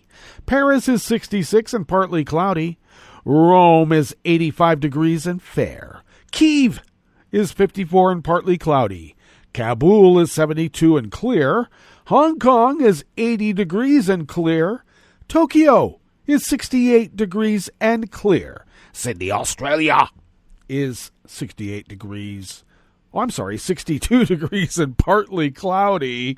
Paris is 66 and partly cloudy. Rome is 85 degrees and fair. Kyiv is 54 and partly cloudy. Kabul is 72 and clear. Hong Kong is 80 degrees and clear. Tokyo is 68 degrees and clear. Sydney, Australia is 68 degrees 62 degrees and partly cloudy.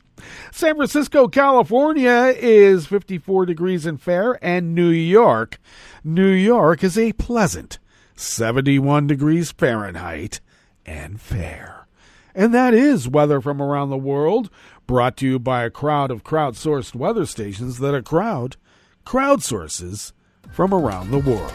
San Francisco, California is 54 degrees and fair, and New York is a pleasant 71 degrees Fahrenheit and fair. And that is weather from around the world, brought to you by a crowd of crowdsourced weather stations that a crowd crowdsources from around the world.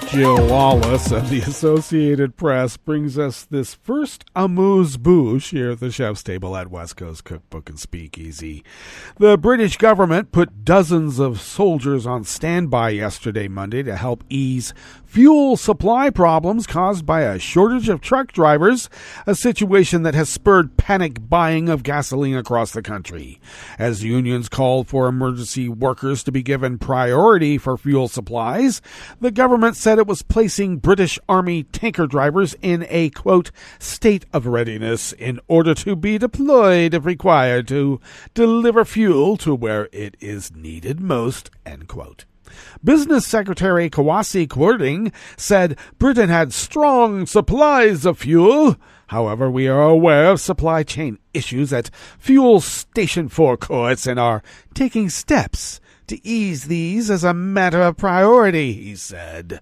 Jill Wallace of the Associated Press brings us this first amuse-bouche here at the chef's table at West Coast Cookbook and Speakeasy. The British government put dozens of soldiers on standby yesterday, Monday, to help ease fuel supply problems caused by a shortage of truck drivers, a situation that has spurred panic buying of gasoline across the country. As unions called for emergency workers to be given priority for fuel supplies, the government said it was placing British Army tanker drivers in a, quote, state of readiness in order to be deployed if required to deliver fuel to where it is needed most, end quote. Business Secretary Kwasi Kwarteng said Britain had strong supplies of fuel. However, we are aware of supply chain issues at fuel station forecourts and are taking steps to ease these as a matter of priority, he said.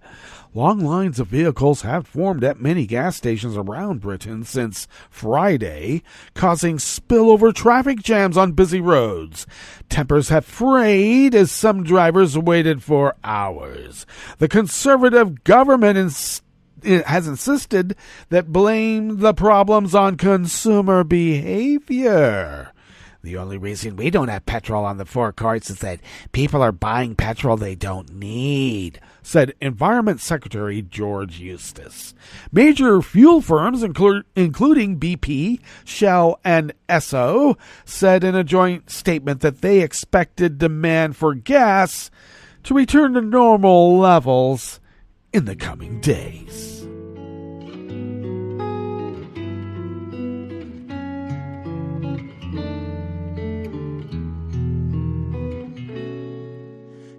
Long lines of vehicles have formed at many gas stations around Britain since Friday, causing spillover traffic jams on busy roads. Tempers have frayed as some drivers waited for hours. The Conservative government has insisted that blame the problems on consumer behavior. The only reason we don't have petrol on the forecourts is that people are buying petrol they don't need, said Environment Secretary George Eustace. Major fuel firms, including BP, Shell, and Esso, said in a joint statement that they expected demand for gas to return to normal levels in the coming days.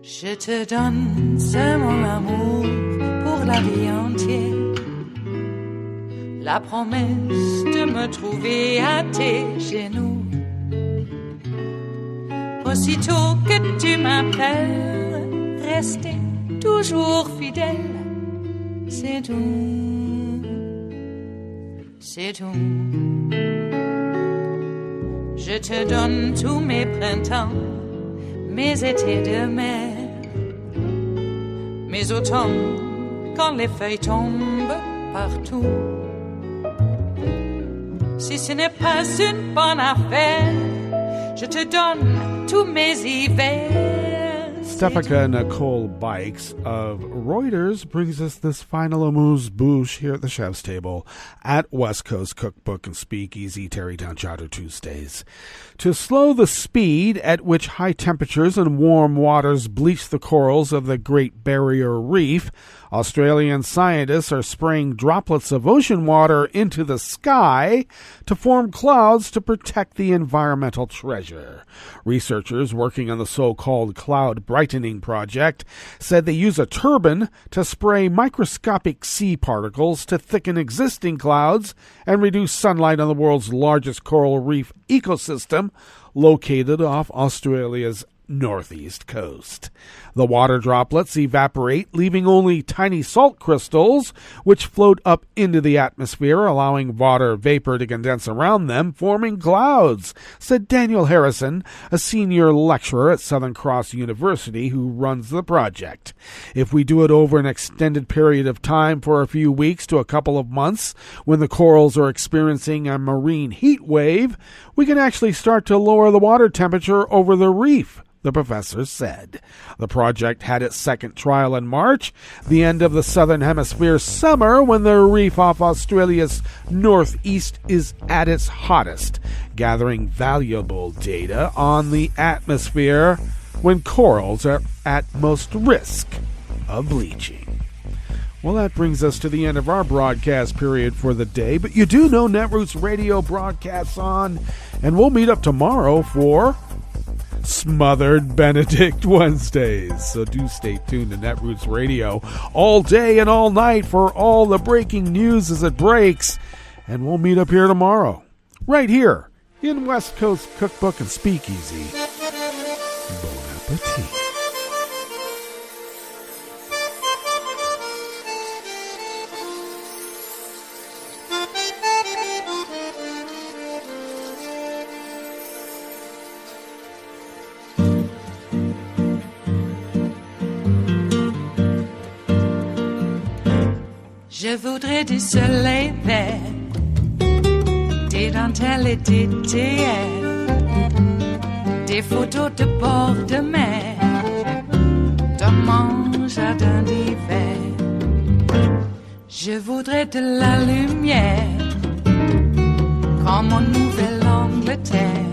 Je te donne ce mon amour pour la vie entière. La promesse de me trouver à tes genoux. Aussitôt que tu m'appelles, rester toujours fidèle. C'est tout, c'est tout. Je te donne tous mes printemps, mes étés de mer. Mais automne, quand les feuilles tombent partout, si ce n'est pas une bonne affaire, je te donne tous mes hivers. Stefika Nicole Bikes of Reuters brings us this final amuse-bouche here at the chef's table at West Coast Cookbook and Speakeasy Tarrytown Chowder Tuesdays. To slow the speed at which high temperatures and warm waters bleach the corals of the Great Barrier Reef, Australian scientists are spraying droplets of ocean water into the sky to form clouds to protect the environmental treasure. Researchers working on the so-called Cloud Brightening Project said they use a turbine to spray microscopic sea particles to thicken existing clouds and reduce sunlight on the world's largest coral reef ecosystem, located off Australia's northeast coast. The water droplets evaporate, leaving only tiny salt crystals, which float up into the atmosphere, allowing water vapor to condense around them, forming clouds, said Daniel Harrison, a senior lecturer at Southern Cross University who runs the project. If we do it over an extended period of time for a few weeks to a couple of months, when the corals are experiencing a marine heat wave, we can actually start to lower the water temperature over the reef, the professor said. The project had its second trial in March, the end of the Southern Hemisphere summer, when the reef off Australia's northeast is at its hottest, gathering valuable data on the atmosphere when corals are at most risk of bleaching. Well, that brings us to the end of our broadcast period for the day, but you do know Netroots Radio broadcasts on, and we'll meet up tomorrow for Smothered Benedict Wednesdays. So do stay tuned to Netroots Radio all day and all night for all the breaking news as it breaks. And we'll meet up here tomorrow, right here in West Coast Cookbook and Speakeasy. Bon appetit. Je voudrais du soleil vert, des dentelles et des théâtres, des photos de bord de mer, dans mon jardin d'hiver. Je voudrais de la lumière, comme en Nouvelle-Angleterre.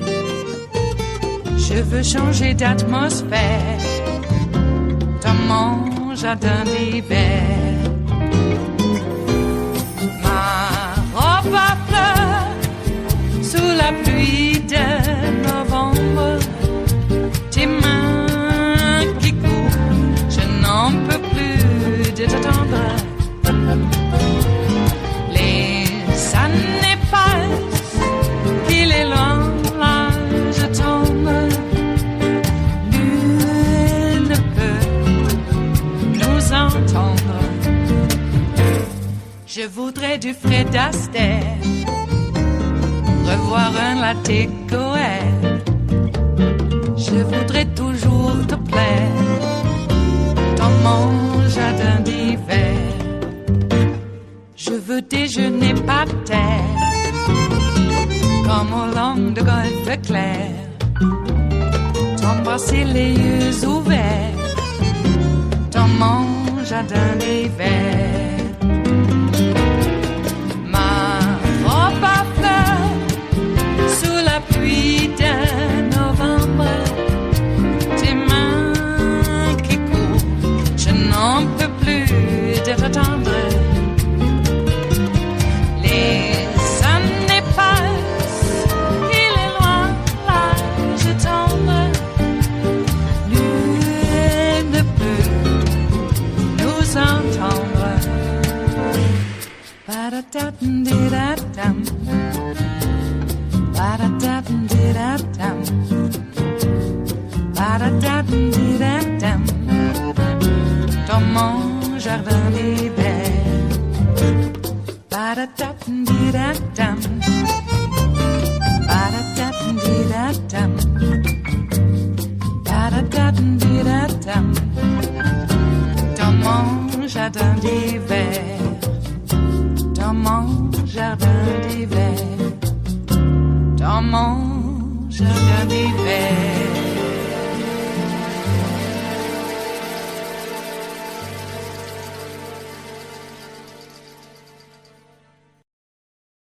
Je veux changer d'atmosphère, dans mon jardin d'hiver. Robe à fleurs sous la pluie de novembre, tes mains qui courent, je n'en peux plus de t'attendre. Les années passent, qu'il est loin, là je tombe. Nul ne peut nous entendre. Je voudrais du Fred Astaire, revoir un latte Goël. Je voudrais toujours te plaire dans mon jardin d'hiver. Je veux déjeuner par terre, comme au long de golfe clair, t'embrasser les yeux ouverts dans mon jardin d'hiver. Pluie de novembre, tes mains qui courent, je n'en peux plus de t'attendre. Les années passent, il est loin, là je tombe. Nul ne peut nous entendre. Ba-da-da-dum-di-da-dum. Ba-da-da-dum-di-da-dum. Ba-da-da-dum-di-da-dum. Dans mon jardin d'hiver. Ba-da-da-dum-di-da-dum. Ba-da-da-dum-di-da-dum. Ba-da-da-dum-di-da-dum. Dans mon jardin d'hiver. Dans mon jardin d'hiver. Dans mon jardin d'hiver.